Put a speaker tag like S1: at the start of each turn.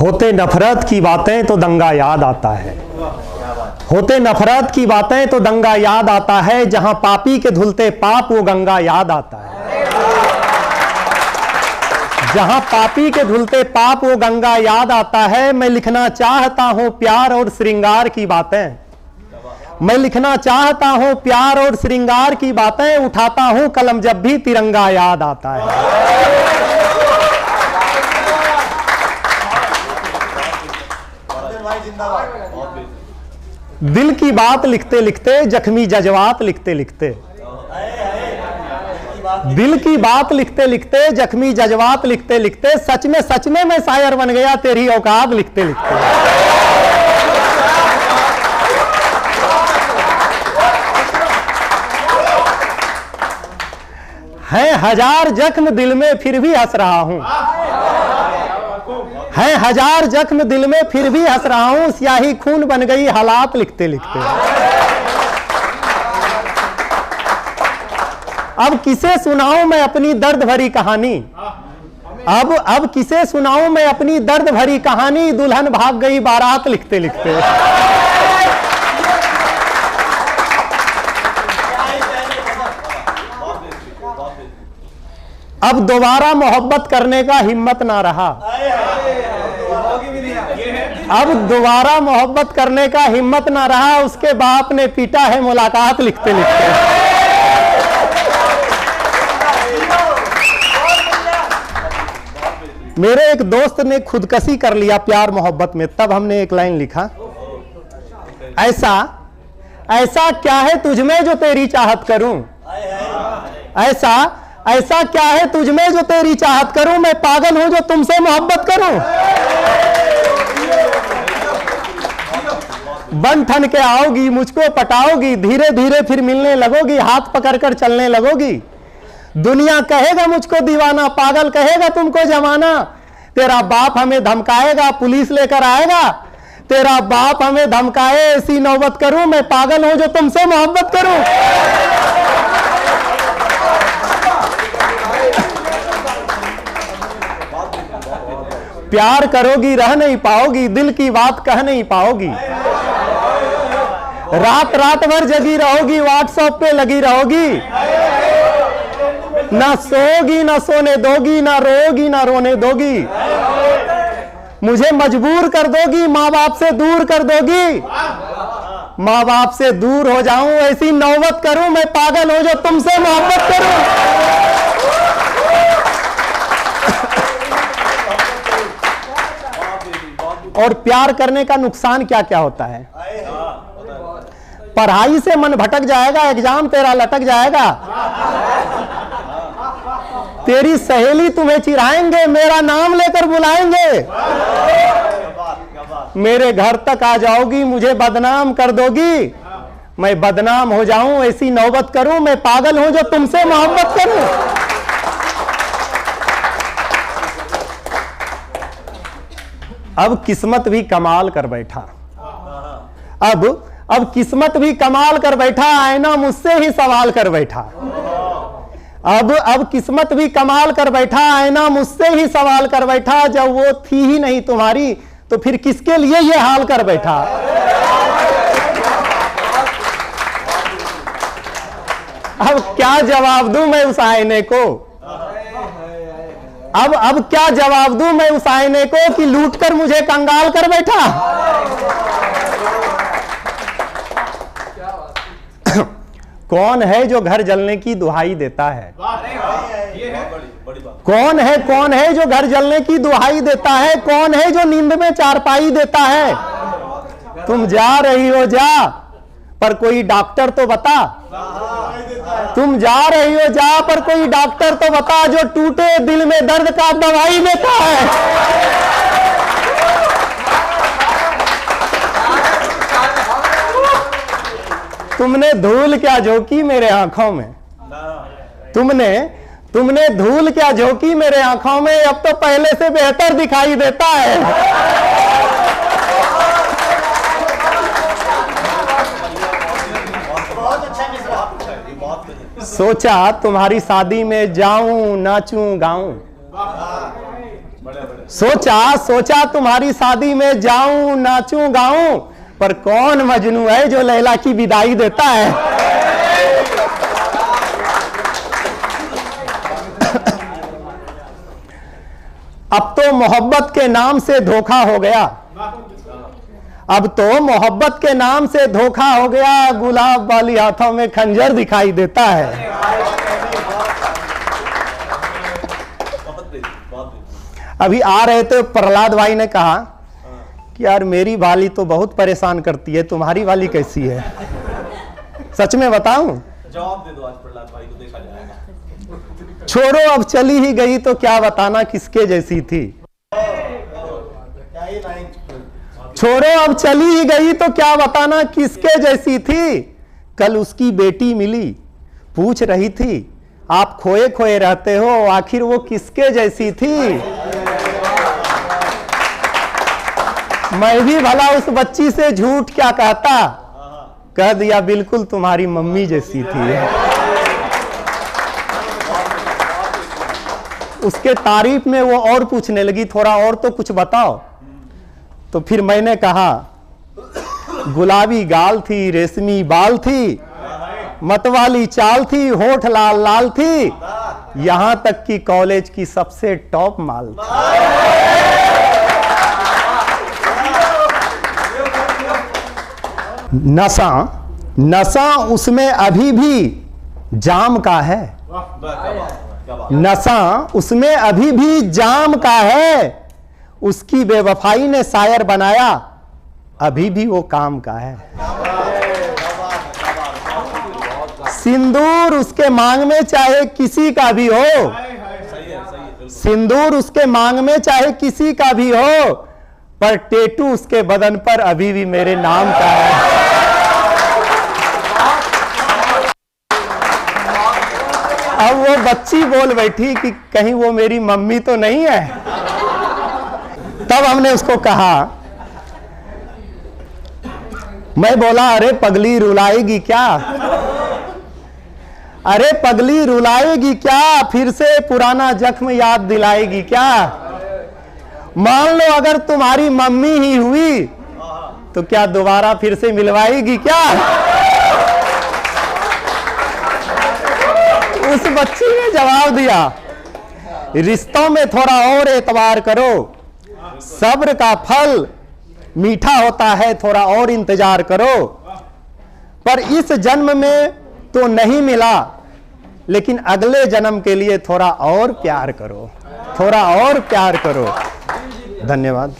S1: होते नफरत की बातें तो दंगा याद आता है, होते नफरत की बातें तो दंगा याद आता है, जहां पापी के धुलते पाप वो गंगा याद आता है। जहां पापी के धुलते पाप वो गंगा याद आता है। मैं लिखना चाहता हूं प्यार और श्रृंगार की बातें, मैं लिखना चाहता हूं प्यार और श्रृंगार की बातें, उठाता हूं कलम जब भी तिरंगा याद आता है। दिल की बात लिखते लिखते, जख्मी जज्बात लिखते लिखते, दिल की बात लिखते लिखते, जख्मी जज्बात लिखते लिखते, सच में मैं शायर बन गया तेरी औकात लिखते लिखते। है हजार जख्म दिल में फिर भी हंस रहा हूं, है हजार जख्म दिल में फिर भी हंस रहा हूं, स्याही खून बन गई हालात लिखते लिखते। अब किसे सुनाऊं मैं अपनी दर्द भरी कहानी, अब किसे सुनाऊं मैं अपनी दर्द भरी कहानी, दुल्हन भाग गई बारात लिखते लिखते। अब दोबारा मोहब्बत करने का हिम्मत ना रहा, अब दोबारा मोहब्बत करने का हिम्मत ना रहा, उसके बाप ने पीटा है मुलाकात लिखते लिखते। मेरे एक दोस्त ने खुदकशी कर लिया प्यार मोहब्बत में, तब हमने एक लाइन लिखा, ऐसा ऐसा क्या है तुझमें जो तेरी चाहत करूं, ऐसा क्या है तुझमें जो तेरी चाहत करूं, मैं पागल हूं जो तुमसे मोहब्बत करूं। बन ठन के आओगी मुझको पटाओगी, धीरे धीरे फिर मिलने लगोगी, हाथ पकड़कर चलने लगोगी। दुनिया कहेगा मुझको दीवाना, पागल कहेगा तुमको जमाना, तेरा बाप हमें धमकाएगा पुलिस लेकर आएगा, तेरा बाप हमें धमकाए ऐसी नौबत करूं, मैं पागल हूं जो तुमसे मोहब्बत करूं। प्यार करोगी रह नहीं पाओगी, दिल की बात कह नहीं पाओगी, रात रात भर जगी रहोगी, व्हाट्सएप पे लगी रहोगी, ना सोगी ना सोने दोगी, ना रोगी ना रोने दोगी, मुझे मजबूर कर दोगी, माँ बाप से दूर कर दोगी, माँ बाप से दूर हो जाऊं ऐसी नौबत करूं, मैं पागल हूं जो तुमसे मोहब्बत करूं। और प्यार करने का नुकसान क्या क्या होता है? पढ़ाई से मन भटक जाएगा, एग्जाम तेरा लटक जाएगा, तेरी सहेली तुम्हें चिढ़ाएंगे, मेरा नाम लेकर बुलाएंगे, मेरे घर तक आ जाओगी, मुझे बदनाम कर दोगी, मैं बदनाम हो जाऊं ऐसी नौबत करूं, मैं पागल हूं जो तुमसे मोहब्बत करूं। अब किस्मत भी कमाल कर बैठा, अब किस्मत भी कमाल कर बैठा, आईना मुझसे ही सवाल कर बैठा, अब किस्मत भी कमाल कर बैठा, आईना मुझसे ही सवाल कर बैठा, जब वो थी ही नहीं तुम्हारी तो फिर किसके लिए ये हाल कर बैठा। अब क्या जवाब दूं मैं उस आईने को, अब क्या जवाब दूं मैं उस आईने को कि लूट कर मुझे कंगाल कर बैठा। कौन है जो घर जलने की दुहाई देता है, कौन है जो घर जलने की दुहाई देता है, कौन है जो नींद में चारपाई देता है। तुम जा रही हो जा, पर कोई डॉक्टर तो बता, तुम जा रही हो जा, पर कोई डॉक्टर तो बता, जो टूटे दिल में दर्द का दवाई देता है। तुमने धूल क्या झोंकी मेरे आंखों में, तुमने धूल क्या झोंकी मेरे आंखों में, अब तो पहले से बेहतर दिखाई देता है। सोचा तुम्हारी शादी में जाऊं नाचूं गाऊं, सोचा सोचा तुम्हारी शादी में जाऊं नाचूं गाऊं, पर कौन मजनू है जो लैला की विदाई देता है। अब तो मोहब्बत के नाम से धोखा हो गया, अब तो मोहब्बत के नाम से धोखा हो गया, गुलाब वाली हाथों में खंजर दिखाई देता है। अभी आ रहे थे, प्रहलाद भाई ने कहा कि यार मेरी वाली तो बहुत परेशान करती है, तुम्हारी वाली कैसी है? सच में बताऊं?
S2: जवाब दे दो आज प्रहलाद भाई को, देखा जाएगा।
S1: छोड़ो अब चली ही गई तो क्या बताना किसके जैसी थी। छोड़ो अब चली ही गई तो क्या बताना किसके जैसी थी। कल उसकी बेटी मिली, पूछ रही थी आप खोए खोए रहते हो, आखिर वो किसके जैसी थी। मैं भी भला उस बच्ची से झूठ क्या कहता, कह दिया बिल्कुल तुम्हारी मम्मी जैसी थी। उसके तारीफ में वो और पूछने लगी थोड़ा और तो कुछ बताओ। तो फिर मैंने कहा गुलाबी गाल थी, रेशमी बाल थी, मतवाली चाल थी, होठ लाल लाल थी, यहां तक कि कॉलेज की सबसे टॉप माल थी। नशा नशा उसमें अभी भी जाम का है, नशा उसमें अभी भी जाम का है, उसकी बेवफाई ने शायर बनाया, अभी भी वो काम का है। सिंदूर उसके मांग में चाहे किसी का भी हो, सिंदूर उसके मांग में चाहे किसी का भी हो, पर टेटू उसके बदन पर अभी भी मेरे नाम का है। अब वो बच्ची बोल बैठी कि कहीं वो मेरी मम्मी तो नहीं है। तब हमने उसको कहा, मैं बोला अरे पगली रुलाएगी क्या, अरे पगली रुलाएगी क्या, फिर से पुराना जख्म याद दिलाएगी क्या। मान लो अगर तुम्हारी मम्मी ही हुई तो क्या दोबारा फिर से मिलवाएगी क्या। उस बच्ची ने जवाब दिया, रिश्तों में थोड़ा और एतबार करो, सब्र का फल मीठा होता है, थोड़ा और इंतजार करो। पर इस जन्म में तो नहीं मिला, लेकिन अगले जन्म के लिए थोड़ा और प्यार करो, थोड़ा और प्यार करो। धन्यवाद।